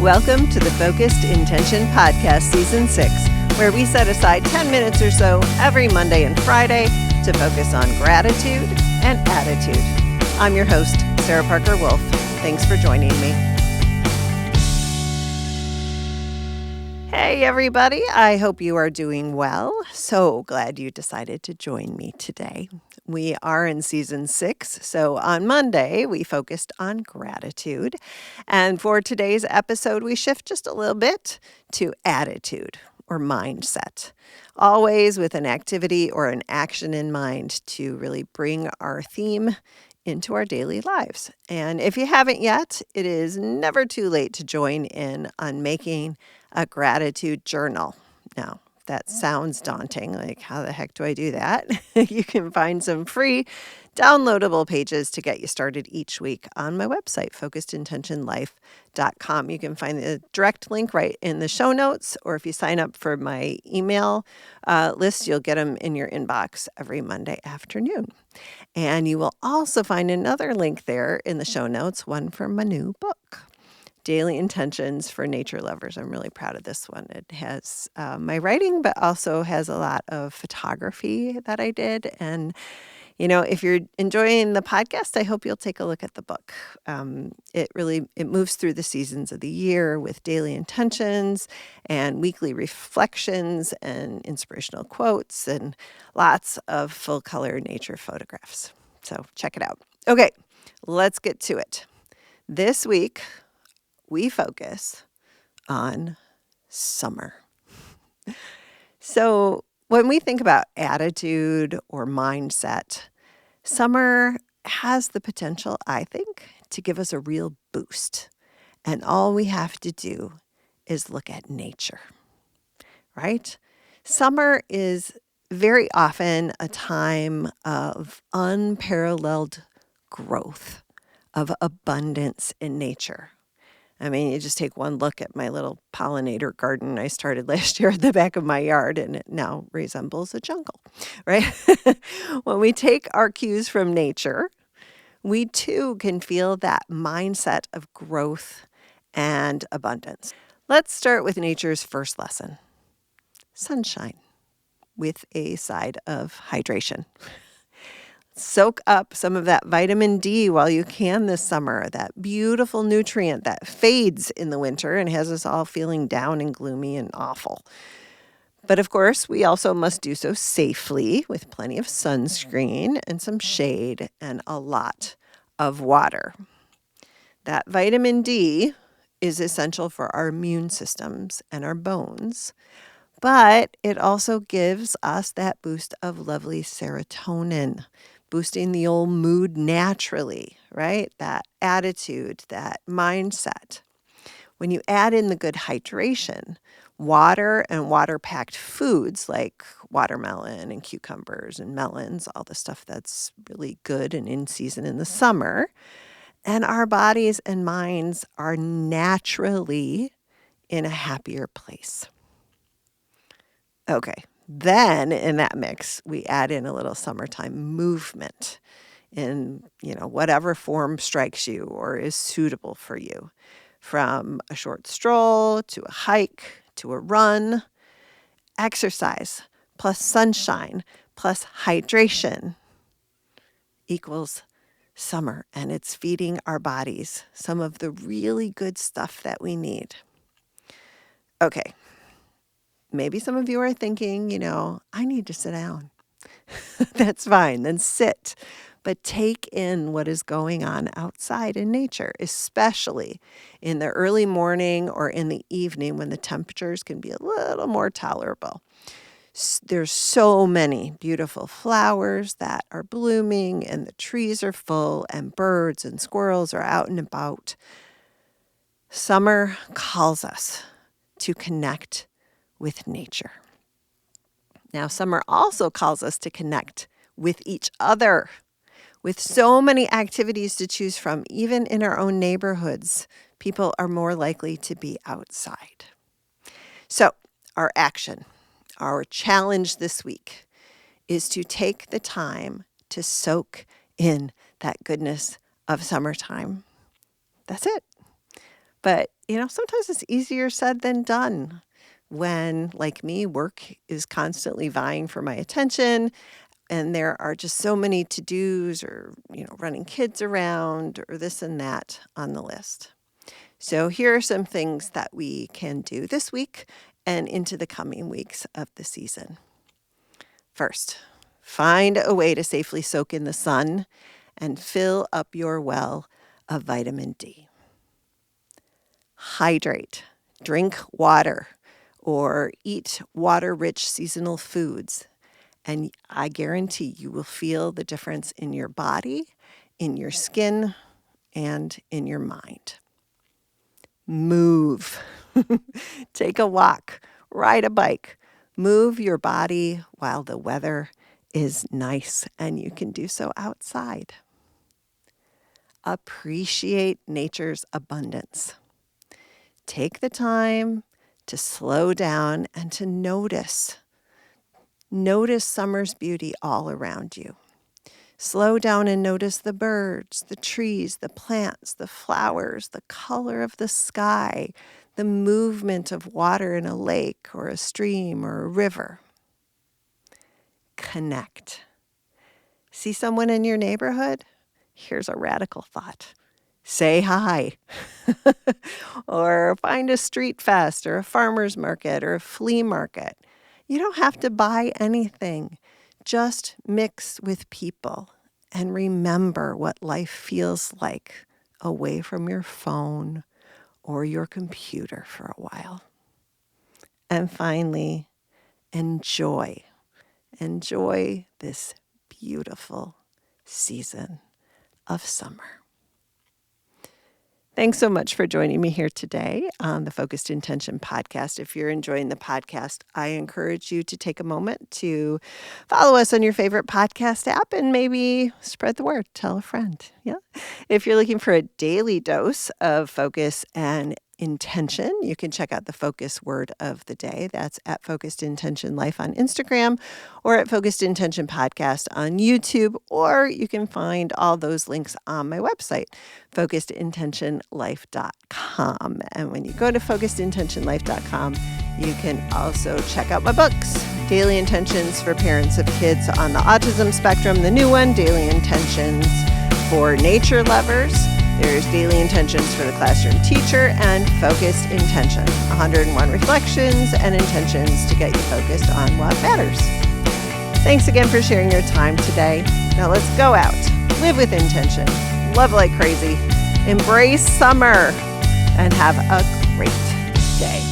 Welcome to the Focused Intention Podcast Season 6, where we set aside 10 minutes or so every Monday and Friday to focus on gratitude and attitude. I'm your host, Sarah Parker Wolf. Thanks for joining me. Hey, everybody. I hope you are doing well. So glad you decided to join me today. We are in Season 6, so on Monday, we focused on gratitude. And for today's episode, we shift just a little bit to attitude or mindset, always with an activity or an action in mind to really bring our theme into our daily lives. And if you haven't yet, it is never too late to join in on making a gratitude journal. Now, that sounds daunting. Like, how the heck do I do that? You can find some free downloadable pages to get you started each week on my website, focusedintentionlife.com. You can find the direct link right in the show notes, or if you sign up for my email list, you'll get them in your inbox every Monday afternoon. And you will also find another link there in the show notes, one from my new book, Daily Intentions for Nature Lovers. I'm really proud of this one. It has my writing, but also has a lot of photography that I did. And, you know, if you're enjoying the podcast, I hope you'll take a look at the book. It moves through the seasons of the year with daily intentions and weekly reflections and inspirational quotes and lots of full color nature photographs. So check it out. Okay, let's get to it. This week, we focus on summer. So when we think about attitude or mindset, summer has the potential, I think, to give us a real boost. And all we have to do is look at nature, right? Summer is very often a time of unparalleled growth, of abundance in nature. I mean, you just take one look at my little pollinator garden I started last year at the back of my yard, and it now resembles a jungle, right? When we take our cues from nature, we too can feel that mindset of growth and abundance. Let's start with nature's first lesson, sunshine, with a side of hydration. Soak up some of that vitamin D while you can this summer, that beautiful nutrient that fades in the winter and has us all feeling down and gloomy and awful. But of course, we also must do so safely with plenty of sunscreen and some shade and a lot of water. That vitamin D is essential for our immune systems and our bones, but it also gives us that boost of lovely serotonin, boosting the old mood naturally, right? That attitude, that mindset. When you add in the good hydration, water and water-packed foods like watermelon and cucumbers and melons, all the stuff that's really good and in season in the summer, and our bodies and minds are naturally in a happier place. Okay. Then in that mix, we add in a little summertime movement in, whatever form strikes you or is suitable for you. From a short stroll to a hike to a run, exercise plus sunshine plus hydration equals summer, and it's feeding our bodies some of the really good stuff that we need. Okay. Maybe some of you are thinking, I need to sit down. That's fine. Then sit. But take in what is going on outside in nature, especially in the early morning or in the evening when the temperatures can be a little more tolerable. There's so many beautiful flowers that are blooming, and the trees are full, and birds and squirrels are out and about. Summer calls us to connect with nature. Now, summer also calls us to connect with each other. With so many activities to choose from, even in our own neighborhoods, people are more likely to be outside. So, our action, our challenge this week is to take the time to soak in that goodness of summertime. That's it. But sometimes it's easier said than done when, like me, work is constantly vying for my attention and there are just so many to-dos or, running kids around or this and that on the list. So here are some things that we can do this week and into the coming weeks of the season. First, find a way to safely soak in the sun and fill up your well of vitamin D. Hydrate, drink water, or eat water-rich seasonal foods. And I guarantee you will feel the difference in your body, in your skin, and in your mind. Move. Take a walk, ride a bike, move your body while the weather is nice and you can do so outside. Appreciate nature's abundance. Take the time to slow down and to notice. Notice summer's beauty all around you. Slow down and notice the birds, the trees, the plants, the flowers, the color of the sky, the movement of water in a lake or a stream or a river. Connect. See someone in your neighborhood? Here's a radical thought. Say hi. Or find a street fest or a farmer's market or a flea market. You don't have to buy anything. Just mix with people and remember what life feels like away from your phone or your computer for a while. And finally, enjoy. Enjoy this beautiful season of summer. Thanks so much for joining me here today on the Focused Intention podcast. If you're enjoying the podcast, I encourage you to take a moment to follow us on your favorite podcast app and maybe spread the word. Tell a friend. Yeah. If you're looking for a daily dose of focus and intention, you can check out the focus word of the day. That's at Focused Intention Life on Instagram or at Focused Intention Podcast on YouTube, or you can find all those links on my website, focusedintentionlife.com. And when you go to focusedintentionlife.com, you can also check out my books, Daily Intentions for Parents of Kids on the Autism Spectrum, the new one, Daily Intentions for Nature Lovers. There's Daily Intentions for the Classroom Teacher and Focused Intention, 101 reflections and intentions to get you focused on what matters. Thanks again for sharing your time today. Now let's go out, live with intention, love like crazy, embrace summer, and have a great day.